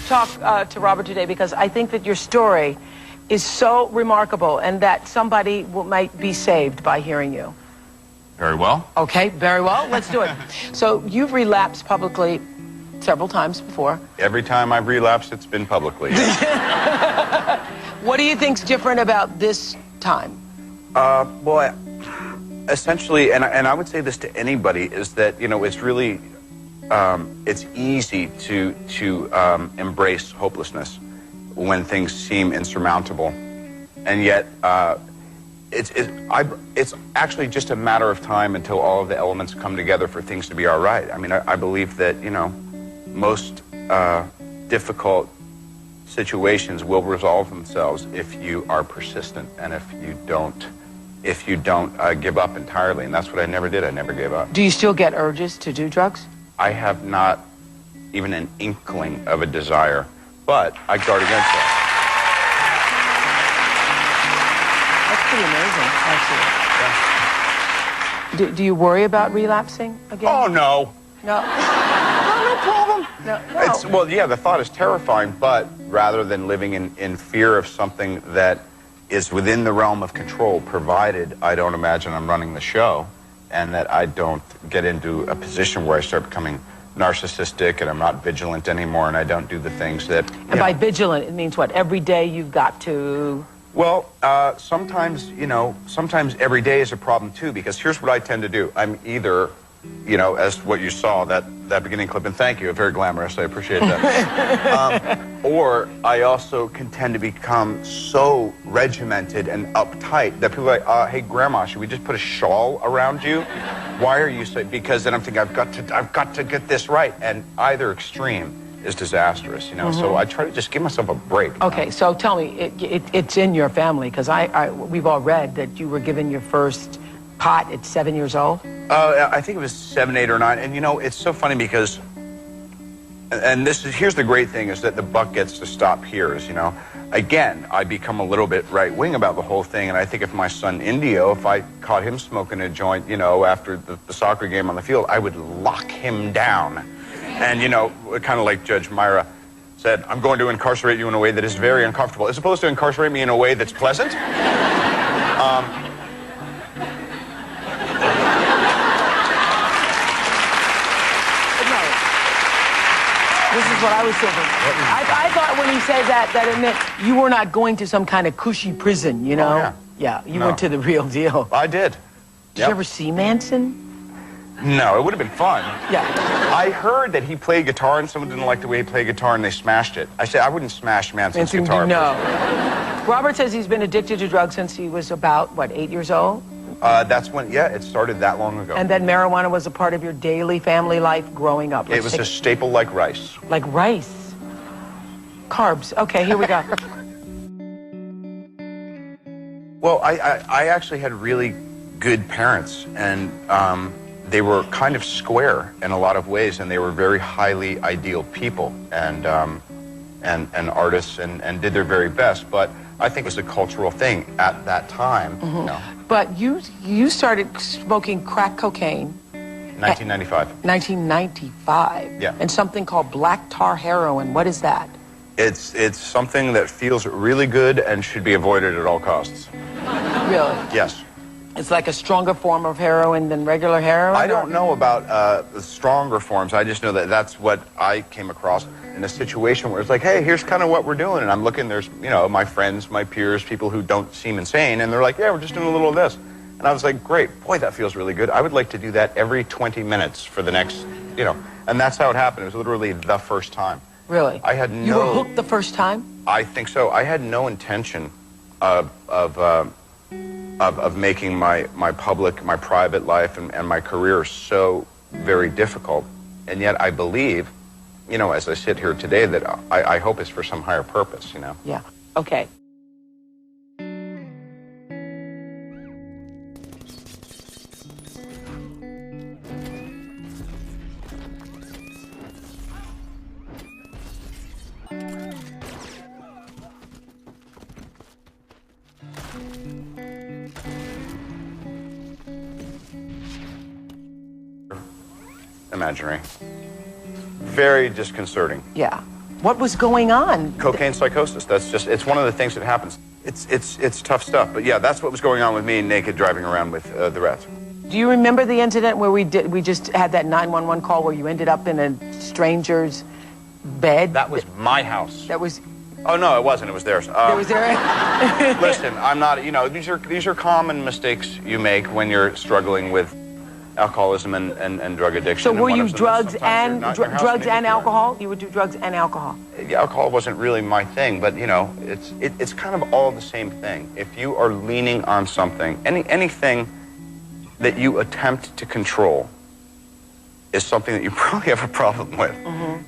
talk to Robert today because I think that your story is so remarkable and that somebody might be saved by hearing you. Very well. Okay, very well. Let's do it. So you've relapsed publicly several times before. Every time I've relapsed, it's been publicly. What do you think's different about this time? Well, essentially, and I would say this to anybody, is that, you know, it's really, it's easy to embrace hopelessness when things seem insurmountable. And yet, it's actually just a matter of time until all of the elements come together for things to be all right. I mean, I believe that, you know, most difficult situations will resolve themselves if you are persistent and if you don't give up entirely. And that's what I never did. I never gave up. Do you still get urges to do drugs? I have not even an inkling of a desire, but I guard against that. That's pretty amazing, actually. Yeah. Do you worry about relapsing again? Oh, no. No. No problem. No. Well, yeah, the thought is terrifying, but rather than living in fear of something that is within the realm of control, provided I don't imagine I'm running the show and that I don't get into a position where I start becoming narcissistic and I'm not vigilant anymore and I don't do the things that... And by vigilant, it means what? Every day you've got to... Well, sometimes, you know, sometimes every day is a problem too, because here's what I tend to do. I'm either, you know, as what you saw, that beginning clip, and thank you, very glamorous, I appreciate that. Or I also can tend to become so regimented and uptight that people are like, hey, Grandma, should we just put a shawl around you? Why are you so... Because then I'm thinking, I've got to get this right. And either extreme is disastrous, you know, so I try to just give myself a break. Okay, so tell me, it's in your family, because we've all read that you were given your first pot at 7 years old? I think it was 7, 8, or 9, and you know, it's so funny because, and here's the great thing, is that the buck gets to stop here, is, you know, again, I become a little bit right-wing about the whole thing, and I think if my son Indio, if I caught him smoking a joint, you know, after the soccer game on the field, I would lock him down. And, you know, kind of like Judge Myra said, I'm going to incarcerate you in a way that is very uncomfortable, as opposed to incarcerate me in a way that's pleasant. This is what I was thinking. I thought when he said that it meant you were not going to some kind of cushy prison, you know? Oh, yeah. Yeah, you went to the real deal. I did. Did you ever see Manson? No, it would have been fun. Yeah. I heard that he played guitar and someone didn't like the way he played guitar and they smashed it. I said, I wouldn't smash Manson's guitar. No. Robert says he's been addicted to drugs since he was about, what, 8 years old? That's when, yeah, it started that long ago. And then marijuana was a part of your daily family life growing up. It was a staple like rice. Like rice. Carbs. Okay, here we go. Well, I actually had really good parents, and they were kind of square in a lot of ways, and they were very highly ideal people and artists and did their very best. But I think it was a cultural thing at that time. You know. But you started smoking crack cocaine. 1995. 1995. Yeah. And something called black tar heroin. What is that? It's something that feels really good and should be avoided at all costs. Really? Yes. It's like a stronger form of heroin than regular heroin? I don't know about the stronger forms. I just know that that's what I came across in a situation where it's like, hey, here's kind of what we're doing. And I'm looking, there's, you know, my friends, my peers, people who don't seem insane. And they're like, yeah, we're just doing a little of this. And I was like, great. Boy, that feels really good. I would like to do that every 20 minutes for the next, you know. And that's how it happened. It was literally the first time. Really? I had no... You were hooked the first time? I think so. I had no intention of making my public, my private life and my career so very difficult. And yet I believe, you know, as I sit here today, that I hope it's for some higher purpose, you know? Yeah. Okay. Imaginary. Very disconcerting. Yeah. What was going on? Cocaine psychosis. That's just, it's one of the things that happens. It's tough stuff. But yeah, that's what was going on with me naked driving around with the rats. Do you remember the incident where we just had that 911 call where you ended up in a stranger's bed? That was my house. That was... Oh, no, it wasn't. It was theirs. There was there... Listen, I'm not, you know, these are common mistakes you make when you're struggling with alcoholism and drug addiction. So were you drugs and alcohol? You would do drugs and alcohol? Yeah, alcohol wasn't really my thing, but, you know, it's kind of all the same thing. If you are leaning on something, anything that you attempt to control is something that you probably have a problem with,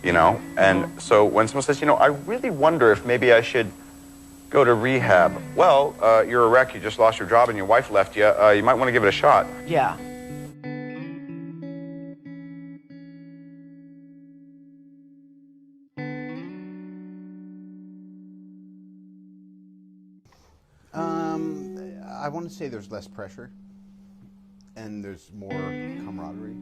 you know? And so when someone says, you know, I really wonder if maybe I should go to rehab. Well, you're a wreck, you just lost your job and your wife left you. You might want to give it a shot. Yeah. I want to say there's less pressure and there's more camaraderie.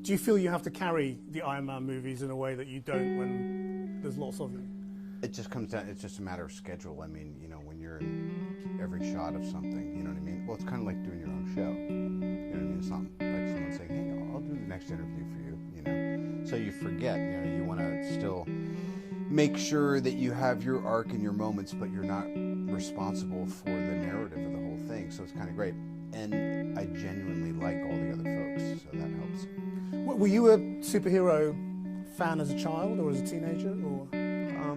Do you feel you have to carry the Iron Man movies in a way that you don't when there's lots of you? It just comes down, it's just a matter of schedule. I mean, you know, when you're in every shot of something, you know what I mean? Well, it's kind of like doing your own show. You know what I mean? It's not like someone saying, hey, I'll do the next interview for you, you know? So you forget, you know, you want to still make sure that you have your arc and your moments, but you're not responsible for the narrative of the whole thing. So it's kind of great. And I genuinely like all the other folks, so that helps. Were you a superhero fan as a child or as a teenager? Or?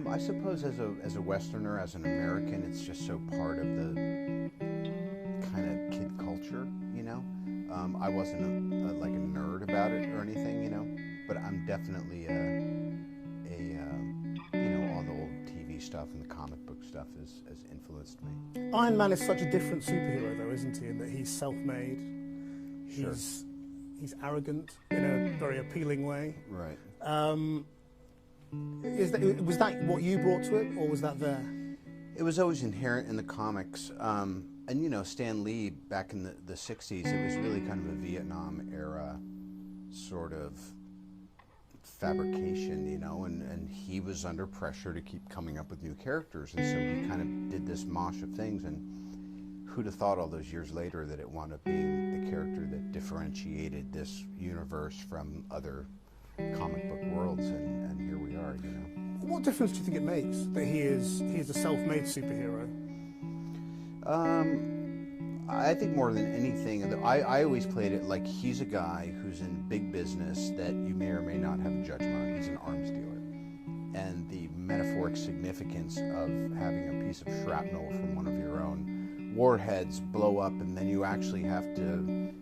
I suppose as a Westerner, as an American, it's just so part of the kind of kid culture, you know? I wasn't like a nerd about it or anything, you know? But I'm definitely you know, all the old TV stuff and the comic book stuff has influenced me. Iron Man is such a different superhero, though, isn't he? In that he's self-made, Sure. he's arrogant in a very appealing way. Right. Was that what you brought to it, or was that there? It was always inherent in the comics. And, you know, Stan Lee, back in the 60s, it was really kind of a Vietnam-era sort of fabrication, you know, and he was under pressure to keep coming up with new characters, and so he kind of did this mosh of things, and who'd have thought all those years later that it wound up being the character that differentiated this universe from other comic book worlds, and here we are, you know. What difference do you think it makes that he's a self-made superhero? I think more than anything, I always played it like he's a guy who's in big business that you may or may not have a judgment on. He's an arms dealer. And the metaphoric significance of having a piece of shrapnel from one of your own warheads blow up, and then you actually have to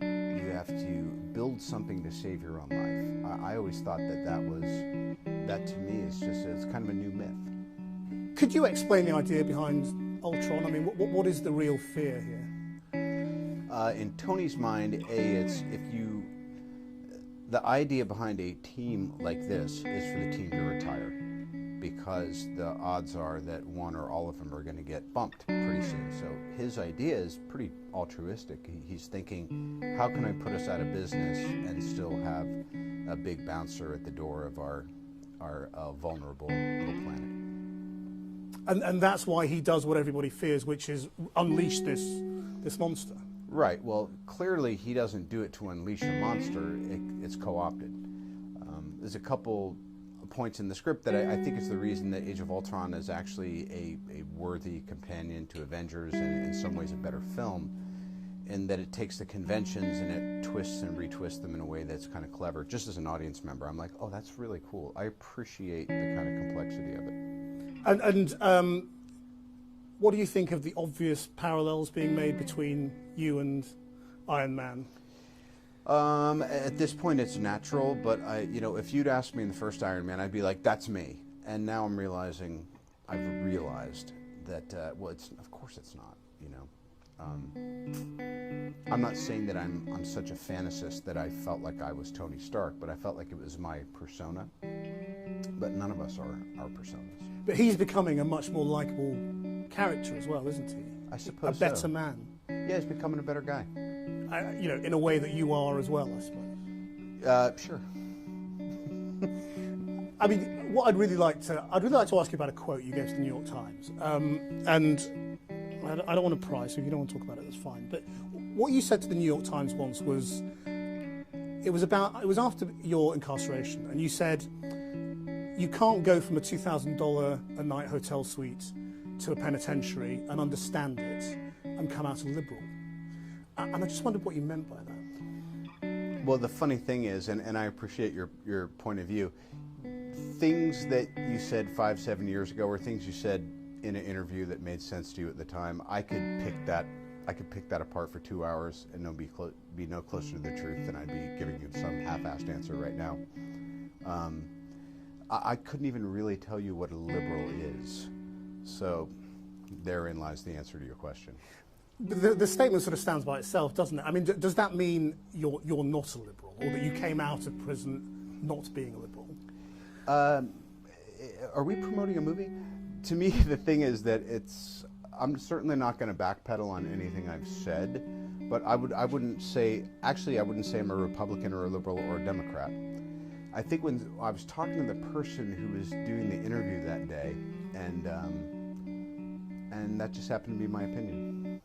build something to save your own life. I always thought that to me is just, it's kind of a new myth. Could you explain the idea behind Ultron? I mean, what is the real fear here? In Tony's mind, the idea behind a team like this is for the team to retire, because the odds are that one or all of them are going to get bumped pretty soon. So his idea is pretty altruistic. He's thinking, how can I put us out of business and still have a big bouncer at the door of our vulnerable little planet? And that's why he does what everybody fears, which is unleash this monster. Right. Well, clearly he doesn't do it to unleash a monster. It's co-opted. There's a couple points in the script that I think is the reason that Age of Ultron is actually a worthy companion to Avengers, and in some ways a better film, in that it takes the conventions and it twists and retwists them in a way that's kind of clever. Just as an audience member, I'm like, oh, that's really cool. I appreciate the kind of complexity of it. And what do you think of the obvious parallels being made between you and Iron Man? At this point, it's natural, but if you'd asked me in the first Iron Man, I'd be like, "That's me." And now I've realized that of course it's not. You know, I'm not saying that I'm such a fantasist that I felt like I was Tony Stark, but I felt like it was my persona. But none of us are our personas. But he's becoming a much more likable character as well, isn't he? I suppose a better so. man. Yeah, he's becoming a better guy. In a way that you are as well, I suppose. Sure. I mean, what I'd really like to ask you about a quote you gave to the New York Times, and I don't want to pry, so if you don't want to talk about it, that's fine. But what you said to the New York Times once was, it was after your incarceration, and you said you can't go from a $2,000 a night hotel suite to a penitentiary and understand it and come out a liberal. And I just wondered what you meant by that. Well, the funny thing is, and I appreciate your point of view, things that you said 5-7 years ago, or things you said in an interview that made sense to you at the time, I could pick that apart for 2 hours and be no closer to the truth than I'd be giving you some half-assed answer right now. I couldn't even really tell you what a liberal is. So therein lies the answer to your question. The statement sort of stands by itself, doesn't it? I mean, does that mean you're not a liberal, or that you came out of prison not being a liberal? Are we promoting a movie? To me, the thing is that I'm certainly not going to backpedal on anything I've said, but I wouldn't say I'm a Republican or a liberal or a Democrat. I think when I was talking to the person who was doing the interview that day, and that just happened to be my opinion.